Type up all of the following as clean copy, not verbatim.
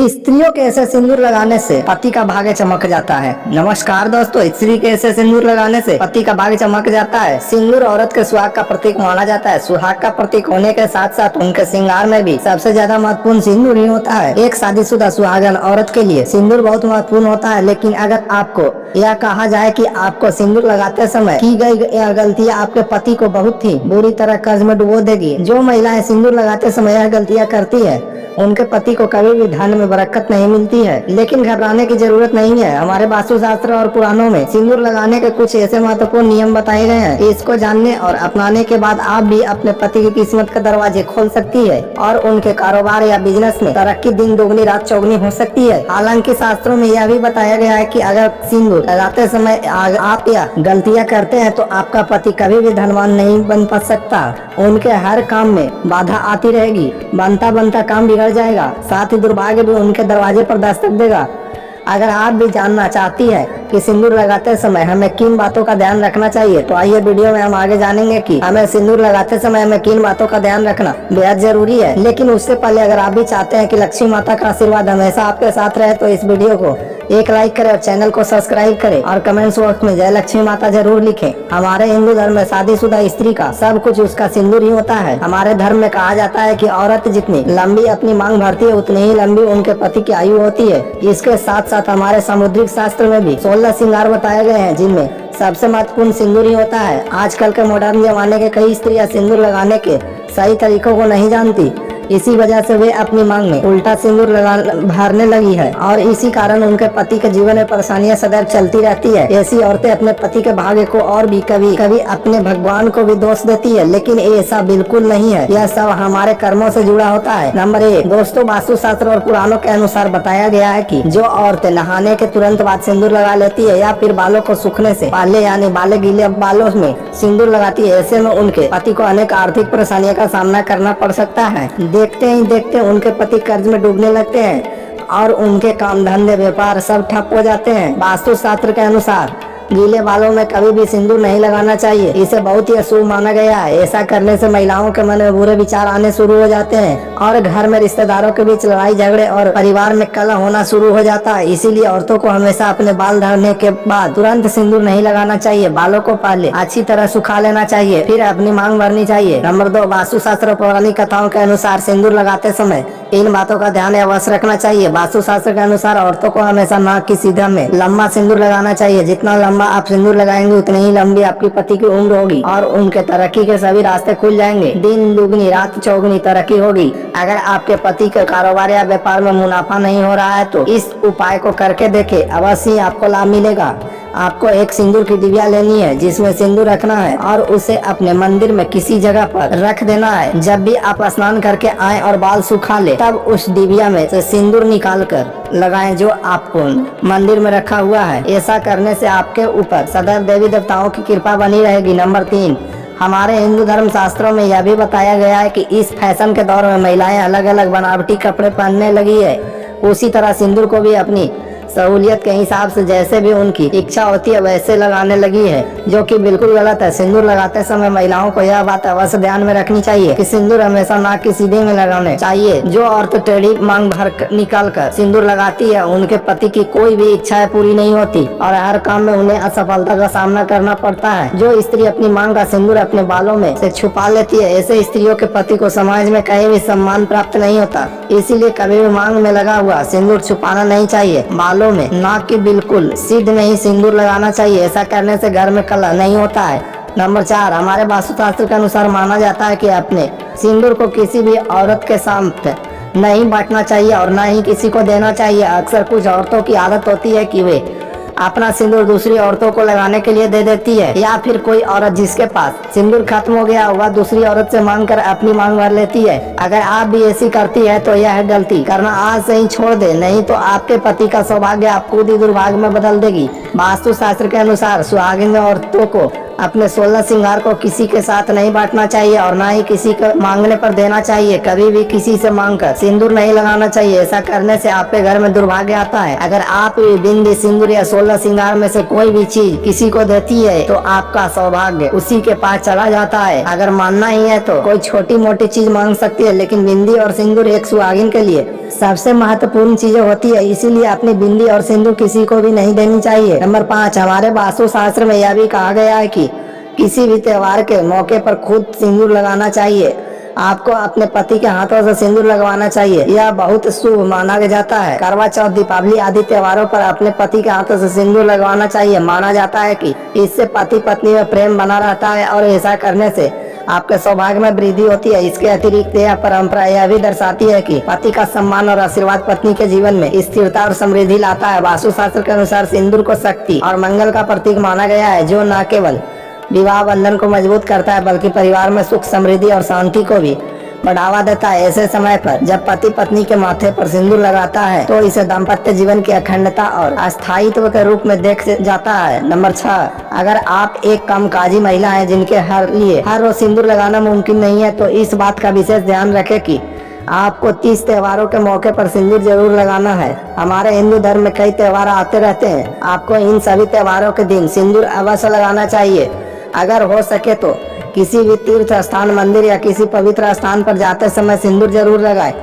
स्त्रियों के ऐसे सिंदूर लगाने से पति का भाग्य चमक जाता है। नमस्कार दोस्तों, स्त्री के ऐसे सिंदूर लगाने से पति का भाग्य चमक जाता है। सिंदूर औरत के सुहाग का प्रतीक माना जाता है। सुहाग का प्रतीक होने के साथ साथ उनके श्रृंगार में भी सबसे ज्यादा महत्वपूर्ण सिंदूर ही होता है। एक शादीशुदा सुहागन औरत के लिए सिंदूर बहुत महत्वपूर्ण होता है। लेकिन अगर आपको यह कहा जाए कि आपको सिंदूर लगाते समय की गई यह गलतियां आपके पति को बहुत ही बुरी तरह कर्ज में डुबो देगी। जो महिलाएं सिंदूर लगाते समय यह गलतियां करती है उनके पति को कभी भी धन में बरकत नहीं मिलती है। लेकिन घबराने की जरूरत नहीं है। हमारे वास्तुशास्त्र और पुराणों में सिंदूर लगाने के कुछ ऐसे महत्वपूर्ण नियम बताए गए हैं। इसको जानने और अपनाने के बाद आप भी अपने पति की किस्मत के दरवाजे खोल सकती है और उनके कारोबार या बिजनेस में तरक्की दिन दोगुनी रात चौगुनी हो सकती है। हालांकि शास्त्रों में यह भी बताया गया है कि अगर सिंदूर लगाते समय आप यह गलतियाँ करते हैं तो आपका पति कभी भी धनवान नहीं बन पा सकता। उनके हर काम में बाधा आती रहेगी, बनता बनता काम बिगड़ जाएगा, साथ ही दुर्भाग्य भी उनके दरवाजे पर दस्तक देगा। अगर आप भी जानना चाहती है कि सिंदूर लगाते समय हमें किन बातों का ध्यान रखना चाहिए तो आइए वीडियो में हम आगे जानेंगे कि हमें सिंदूर लगाते समय हमें किन बातों का ध्यान रखना बेहद जरूरी है। लेकिन उससे पहले अगर आप भी चाहते हैं कि लक्ष्मी माता का आशीर्वाद हमेशा आपके साथ रहे तो इस वीडियो को एक लाइक करें और चैनल को सब्सक्राइब करें और कमेंट्स बॉक्स में जय लक्ष्मी माता जरूर लिखें। हमारे हिंदू धर्म में शादीशुदा स्त्री का सब कुछ उसका सिंदूर ही होता है। हमारे धर्म में कहा जाता है कि औरत जितनी लंबी अपनी मांग भरती है उतनी ही लंबी उनके पति की आयु होती है। इसके साथ साथ हमारे सामुद्रिक शास्त्र में भी 16 श्रृंगार बताए गए हैं जिनमें सबसे महत्वपूर्ण सिंदूर ही होता है। आजकल के मॉडर्न जमाने के कई स्त्रियां सिंदूर लगाने के सही तरीकों को नहीं जानती। इसी वजह से वे अपनी मांग में उल्टा सिंदूर भरने लगी है और इसी कारण उनके पति के जीवन में परेशानियां सदैव चलती रहती है। ऐसी औरतें अपने पति के भाग्य को और भी कभी कभी अपने भगवान को भी दोष देती है, लेकिन ऐसा बिल्कुल नहीं है। यह सब हमारे कर्मों से जुड़ा होता है। नंबर 1 दोस्तों, वास्तुशास्त्र और पुराणों के अनुसार बताया गया है कि जो औरतें नहाने के तुरंत बाद सिंदूर लगा लेती है या फिर बालों को सूखने से पहले यानी बाले गीले बालों में सिंदूर लगाती है, ऐसे में उनके पति को अनेक आर्थिक परेशानियों का सामना करना पड़ सकता है। देखते ही देखते उनके पति कर्ज में डूबने लगते हैं और उनके काम धंधे व्यापार सब ठप हो जाते हैं। वास्तुशास्त्र के अनुसार गीले बालों में कभी भी सिंदूर नहीं लगाना चाहिए। इसे बहुत ही अशुभ माना गया है। ऐसा करने से महिलाओं के मन में बुरे विचार आने शुरू हो जाते हैं और घर में रिश्तेदारों के बीच लड़ाई झगड़े और परिवार में कलह होना शुरू हो जाता है। इसीलिए औरतों को हमेशा अपने बाल धरने के बाद तुरंत सिंदूर नहीं लगाना चाहिए। बालों को पहले अच्छी तरह सुखा लेना चाहिए, फिर अपनी मांग भरनी चाहिए। नंबर 2 वास्तुशास्त्र और पौराणिक कथाओं के अनुसार सिंदूर लगाते समय इन बातों का ध्यान अवश्य रखना चाहिए। वास्तुशास्त्र के अनुसार औरतों को हमेशा नाक की सीधा में लंबा सिंदूर लगाना चाहिए। जितना लंबा आप सिंदूर लगाएंगे उतनी ही लंबी आपकी पति की उम्र होगी और उनके तरक्की के सभी रास्ते खुल जाएंगे। दिन दुगनी रात चौगुनी तरक्की होगी। अगर आपके पति के कारोबार या व्यापार में मुनाफा नहीं हो रहा है तो इस उपाय को करके देखें, अवश्य ही आपको लाभ मिलेगा। आपको एक सिंदूर की डिबिया लेनी है जिसमें सिंदूर रखना है और उसे अपने मंदिर में किसी जगह पर रख देना है। जब भी आप स्नान करके आए और बाल सुखा ले तब उस डिबिया में से सिंदूर निकाल कर लगाएं जो आपको मंदिर में रखा हुआ है। ऐसा करने से आपके ऊपर सदैव देवी देवताओं की कृपा बनी रहेगी। नंबर 3 हमारे हिंदू धर्म शास्त्रों में यह भी बताया गया है कि इस फैशन के दौर में महिलाएं अलग अलग बनावटी कपड़े पहनने लगी है। उसी तरह सिंदूर को भी अपनी सहूलियत के हिसाब से जैसे भी उनकी इच्छा होती है वैसे लगाने लगी है, जो कि बिल्कुल गलत है। सिंदूर लगाते समय महिलाओं को यह बात अवश्य ध्यान में रखनी चाहिए कि सिंदूर हमेशा नाक की सीधे में लगाने चाहिए। जो औरत टेढ़ी मांग भर निकाल कर सिंदूर लगाती है उनके पति की कोई भी इच्छाएं पूरी नहीं होती और हर काम में उन्हें असफलता का सामना करना पड़ता है। जो स्त्री अपनी मांग का सिंदूर अपने बालों में से छुपा लेती है ऐसे स्त्रियों के पति को समाज में कहीं भी सम्मान प्राप्त नहीं होता। इसीलिए कभी भी मांग में लगा हुआ सिंदूर छुपाना नहीं चाहिए। बालों में नाक की बिल्कुल सीध में ही सिंदूर लगाना चाहिए। ऐसा करने से घर में कलह नहीं होता है। नंबर 4 हमारे वास्तुशास्त्र के अनुसार माना जाता है कि अपने सिंदूर को किसी भी औरत के साथ नहीं बांटना चाहिए और न ही किसी को देना चाहिए। अक्सर कुछ औरतों की आदत होती है कि वे अपना सिंदूर दूसरी औरतों को लगाने के लिए दे देती है या फिर कोई औरत जिसके पास सिंदूर खत्म हो गया वह दूसरी औरत से मांग कर अपनी मांग भर लेती है। अगर आप भी ऐसी करती है तो यह गलती करना आज से ही छोड़ दे, नहीं तो आपके पति का सौभाग्य आपको खुद ही दुर्भाग्य में बदल देगी। वास्तुशास्त्र के अनुसार सुहागिन औरतों को अपने 16 श्रृंगार को किसी के साथ नहीं बांटना चाहिए और ना ही किसी को मांगने पर देना चाहिए। कभी भी किसी से मांगकर सिंदूर नहीं लगाना चाहिए। ऐसा करने से आपके घर में दुर्भाग्य आता है। अगर आप बिंदी सिंदूर या 16 श्रृंगार में से कोई भी चीज किसी को देती है तो आपका सौभाग्य उसी के पास चला जाता है। अगर मानना ही है तो कोई छोटी मोटी चीज मांग सकती है, लेकिन बिंदी और सिंदूर एक सुहागिन के लिए सबसे महत्वपूर्ण चीजें होती है, इसीलिए अपनी बिंदी और सिंदूर किसी को भी नहीं देनी चाहिए। नंबर 5, हमारे वास्तु शास्त्र में यह भी कहा गया है कि किसी भी त्योहार के मौके पर खुद सिंदूर लगाना चाहिए। आपको अपने पति के हाथों से सिंदूर लगवाना चाहिए, यह बहुत शुभ माना जाता है। करवा चौथ, दीपावली आदि त्योहारों पर अपने पति के हाथों से सिंदूर लगवाना चाहिए। माना जाता है कि इससे पति पत्नी में प्रेम बना रहता है और ऐसा करने से आपके सौभाग्य में वृद्धि होती है। इसके अतिरिक्त यह परंपरा यह भी दर्शाती है कि पति का सम्मान और आशीर्वाद पत्नी के जीवन में स्थिरता और समृद्धि लाता है। वास्तु शास्त्र के अनुसार सिंदूर को शक्ति और मंगल का प्रतीक माना गया है, जो न केवल विवाह बंधन को मजबूत करता है बल्कि परिवार में सुख, समृद्धि और शांति को भी बढ़ावा देता है। ऐसे समय पर जब पति पत्नी के माथे पर सिंदूर लगाता है तो इसे दाम्पत्य जीवन की अखंडता और अस्थायित्व के रूप में देख जाता है। नंबर 6, अगर आप एक कामकाजी महिला हैं जिनके हर रोज सिंदूर लगाना मुमकिन नहीं है तो इस बात का विशेष ध्यान रखें कि आपको 30 त्योहारों के मौके पर सिंदूर जरूर लगाना है। हमारे हिंदू धर्म में कई त्योहार आते रहते हैं, आपको इन सभी त्योहारों के दिन सिंदूर अवश्य लगाना चाहिए। अगर हो सके तो किसी भी तीर्थ स्थान, मंदिर या किसी पवित्र स्थान पर जाते समय सिंदूर जरूर लगाएं।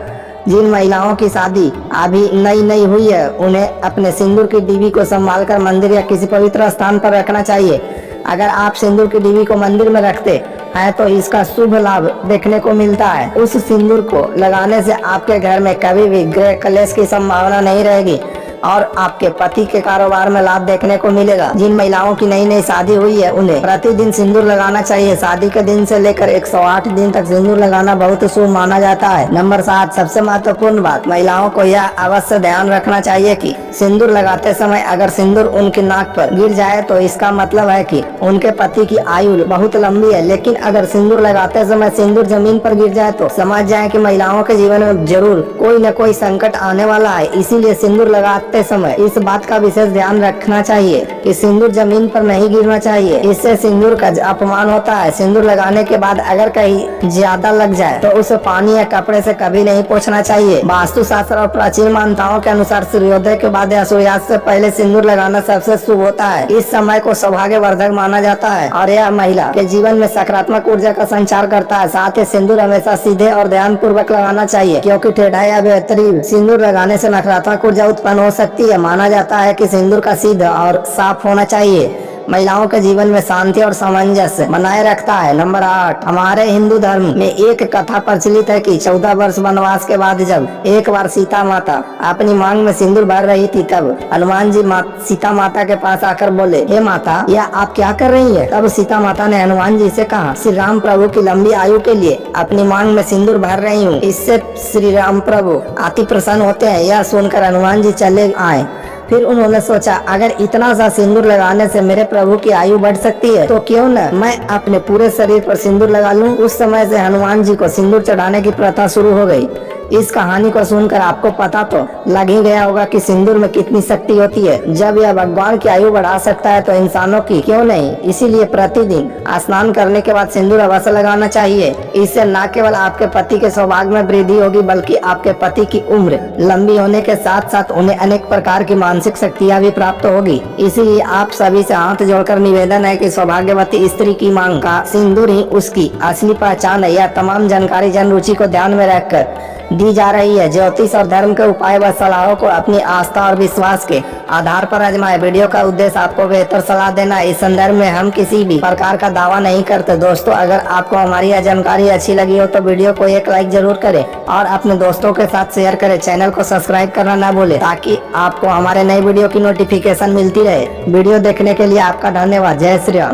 जिन महिलाओं की शादी अभी नई हुई है उन्हें अपने सिंदूर की डिब्बी को संभाल कर मंदिर या किसी पवित्र स्थान पर रखना चाहिए। अगर आप सिंदूर की डिब्बी को मंदिर में रखते हैं तो इसका शुभ लाभ देखने को मिलता है। उस सिंदूर को लगाने से आपके घर में कभी भी गृह कलेश की संभावना नहीं रहेगी और आपके पति के कारोबार में लाभ देखने को मिलेगा। जिन महिलाओं की नई शादी हुई है उन्हें प्रतिदिन सिंदूर लगाना चाहिए। शादी के दिन से लेकर 108 दिन तक सिंदूर लगाना बहुत शुभ माना जाता है। नंबर 7, सबसे महत्वपूर्ण बात, महिलाओं को यह अवश्य ध्यान रखना चाहिए कि सिंदूर लगाते समय अगर सिंदूर उनकी नाक पर गिर जाए तो इसका मतलब है कि उनके पति की आयु बहुत लंबी है। लेकिन अगर सिंदूर लगाते समय सिंदूर जमीन पर गिर जाए तो समझ जाए कि महिलाओं के जीवन में जरूर कोई न कोई संकट आने वाला है। इसीलिए सिंदूर लगाते समय इस बात का विशेष ध्यान रखना चाहिए कि सिंदूर जमीन पर नहीं गिरना चाहिए, इससे सिंदूर का अपमान होता है। सिंदूर लगाने के बाद अगर कहीं ज्यादा लग जाए तो उसे पानी या कपड़े से कभी नहीं पोंछना चाहिए। वास्तु शास्त्र और प्राचीन मान्यताओं के अनुसार सूर्योदय के बाद या सूर्यास्त से पहले सिंदूर लगाना सबसे शुभ होता है। इस समय को सौभाग्यवर्धक माना जाता है और यह महिला के जीवन में सकारात्मक ऊर्जा का संचार करता है। साथ ही सिंदूर हमेशा सीधे और ध्यान पूर्वक लगाना चाहिए, क्योंकि टेढ़ा या बेहतरीन सिंदूर लगाने से नकारात्मक ऊर्जा उत्पन्न हो सकती है। माना जाता है कि सिंदूर का सीधा और साफ होना चाहिए, महिलाओं के जीवन में शांति और सामंजस्य बनाए रखता है। नंबर 8, हमारे हिंदू धर्म में एक कथा प्रचलित है कि 14 वर्ष वनवास के बाद जब एक बार सीता माता अपनी मांग में सिंदूर भर रही थी तब हनुमान जी सीता माता के पास आकर बोले, हे माता, यह आप क्या कर रही है? तब सीता माता ने हनुमान जी से कहा, श्री राम प्रभु की लंबी आयु के लिए अपनी मांग में सिंदूर भर रही हूँ, इससे श्री राम प्रभु अति प्रसन्न होते हैं। यह सुनकर हनुमान जी चले आए। फिर उन्होंने सोचा, अगर इतना सा सिंदूर लगाने से मेरे प्रभु की आयु बढ़ सकती है तो क्यों न मैं अपने पूरे शरीर पर सिंदूर लगा लूं। उस समय से हनुमान जी को सिंदूर चढ़ाने की प्रथा शुरू हो गई। इस कहानी को सुनकर आपको पता तो लग ही गया होगा कि सिंदूर में कितनी शक्ति होती है। जब यह भगवान की आयु बढ़ा सकता है तो इंसानों की क्यों नहीं। इसीलिए प्रतिदिन स्नान करने के बाद सिंदूर अवश्य लगाना चाहिए। इससे न केवल आपके पति के सौभाग्य में वृद्धि होगी बल्कि आपके पति की उम्र लंबी होने के साथ साथ उन्हें अनेक प्रकार की मानसिक शक्तियाँ भी प्राप्त होगी। इसीलिए आप सभी से हाथ जोड़कर निवेदन है कि सौभाग्यवती स्त्री की मांग का सिंदूर ही उसकी असली पहचान है। यह तमाम जानकारी जन रुचि को ध्यान में रखकर दी जा रही है। ज्योतिष और धर्म के उपाय व सलाहों को अपनी आस्था और विश्वास के आधार पर आजमाएं। वीडियो का उद्देश्य आपको बेहतर सलाह देना। इस संदर्भ में हम किसी भी प्रकार का दावा नहीं करते। दोस्तों, अगर आपको हमारी यह जानकारी अच्छी लगी हो तो वीडियो को एक लाइक जरूर करें और अपने दोस्तों के साथ शेयर करें। चैनल को सब्सक्राइब करना ना भूलें ताकि आपको हमारे नई वीडियो की नोटिफिकेशन मिलती रहे। वीडियो देखने के लिए आपका धन्यवाद। जय श्री राम।